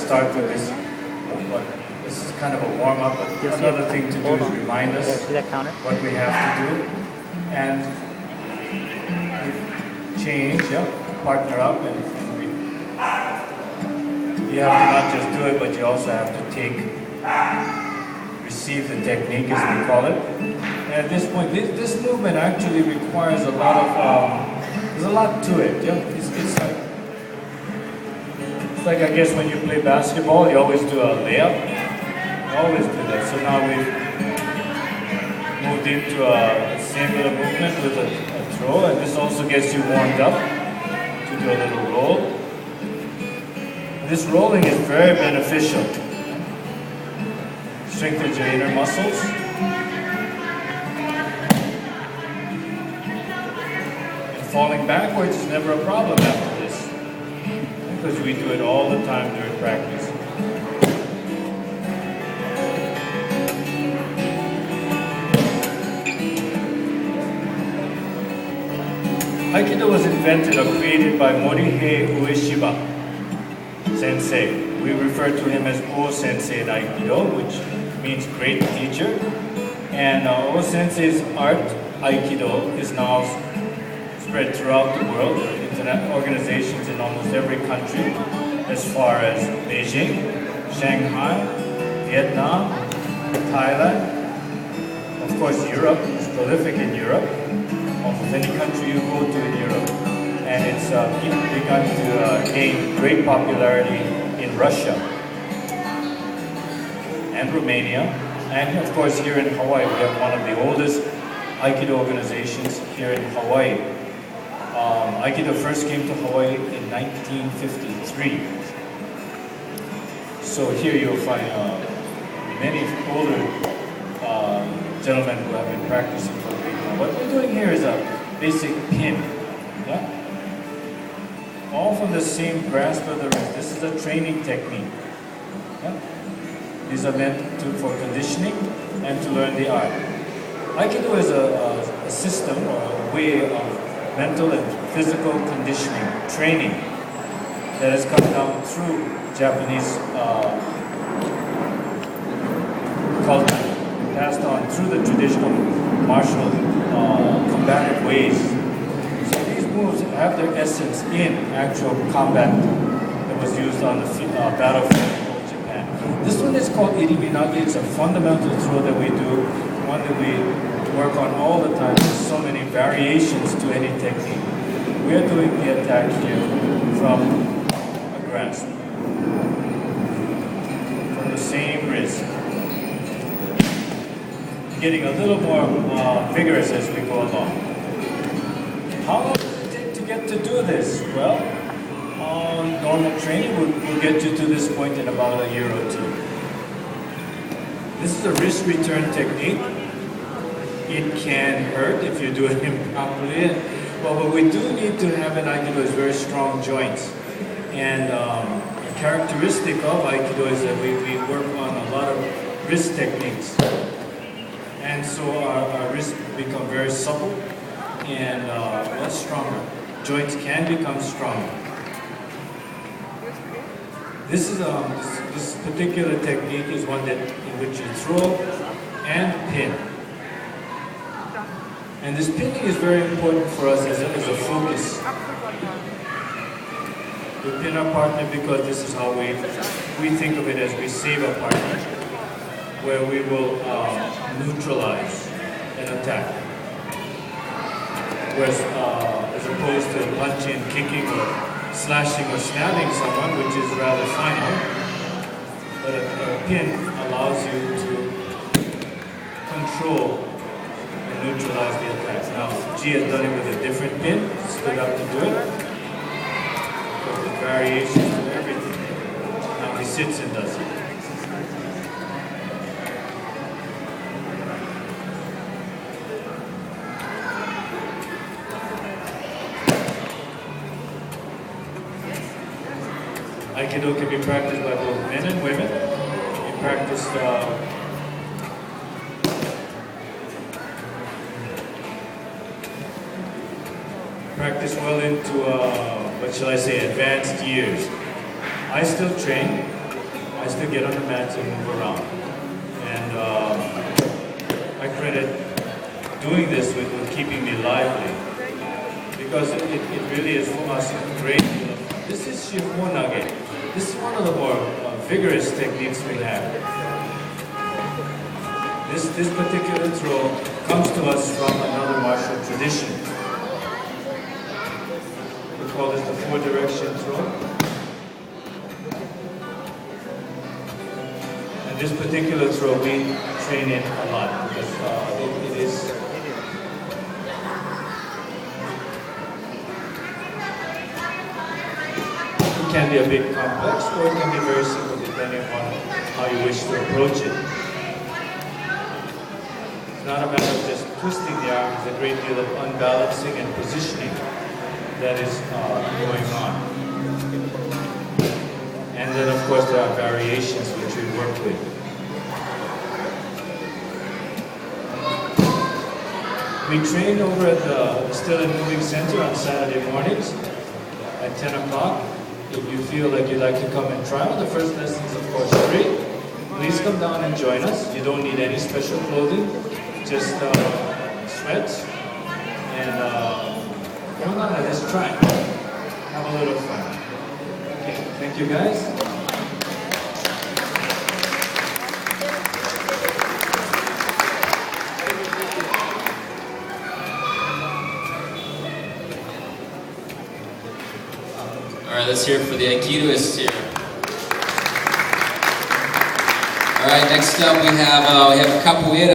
start with this. This is kind of a warm-up, but another thing to do is remind us what we have to do. And we change, partner up, and you have to not just do it, but you also have to receive the technique, as we call it. And at this point, this movement actually requires a lot of, there's a lot to it. It's like, I guess when you play basketball, you always do a layup. You always do that. So now we've moved into a same little movement with a throw, and this also gets you warmed up to do a little roll. This rolling is very beneficial. Strengthens your inner muscles. And falling backwards is never a problem after this, because we do it all the time during practice. Aikido was invented or created by Morihei Ueshiba Sensei. We refer to him as O Sensei in Aikido, which means great teacher. And O Sensei's art, Aikido, is now spread throughout the world. Internet organizations in almost every country, as far as Beijing, Shanghai, Vietnam, Thailand, of course Europe. It's prolific in Europe. Almost any country you go to in Europe. And it's begun to gain great popularity in Russia and Romania. And of course here in Hawaii, we have one of the oldest Aikido organizations here in Hawaii. Aikido first came to Hawaii in 1953. So here you'll find many older gentlemen who have been practicing for a big while. What we're doing here is a basic pin. Yeah? All from the same grasp of the wrist. This is a training technique. Yeah? These are meant for conditioning and to learn the art. Aikido is a system or a way of mental and physical conditioning, training, that has come down through Japanese culture, passed on through the traditional martial combative ways. So these moves have their essence in actual combat that was used on the battlefield of Japan. This one is called Iriminagi. It's a fundamental throw that we do, one that we work on all the time. There's so many variations to any technique. We are doing the attack here from a grasp, from the same wrist. Getting a little more vigorous as we go along. How long does it take to get to do this? Well, normal training will get you to this point in about a year or two. This is a wrist return technique. It can hurt if you do it improperly. Well, what we do need to have in Aikido is very strong joints. And a characteristic of Aikido is that we work on a lot of wrist techniques. And so our wrists become very supple and much stronger. Joints can become stronger. This is this particular technique is one in which you throw and pin. And this pinning is very important for us as a focus. We pin our partner because this is how we think of it as we save our partner, where we will neutralize an attack. Whereas, as opposed to punching, kicking, or slashing or stabbing someone, which is rather final, but a pin allows you to control and neutralize the attacks. Now, G has done it with a different pin, stood up to do it. There's variations to everything. Now he sits and does it. Aikido can be practiced by both men and women. We practice well into, what shall I say, advanced years. I still train, I still get on the mats and move around. And I credit doing this with keeping me lively, because it really is for us a great deal of fun. This is Shifonage. This is one of the more vigorous techniques we have. This particular throw comes to us from another martial tradition. We call this the four-direction throw. And this particular throw we train in a lot because it is it can be a bit complex, or it can be very simple depending on how you wish to approach it. It's not a matter of just twisting the arm, there's a great deal of unbalancing and positioning that is going on. And then of course there are variations which we work with. We train over at the Still and Moving Center on Saturday mornings at 10 o'clock. If you feel like you'd like to come and try one, the first lesson is of course free. Please come down and join us. You don't need any special clothing, just sweats. And come on, let's try. Have a little fun. Okay, thank you guys. All right, let's hear it for the Aikidoists here. All right, next up we have a capoeira.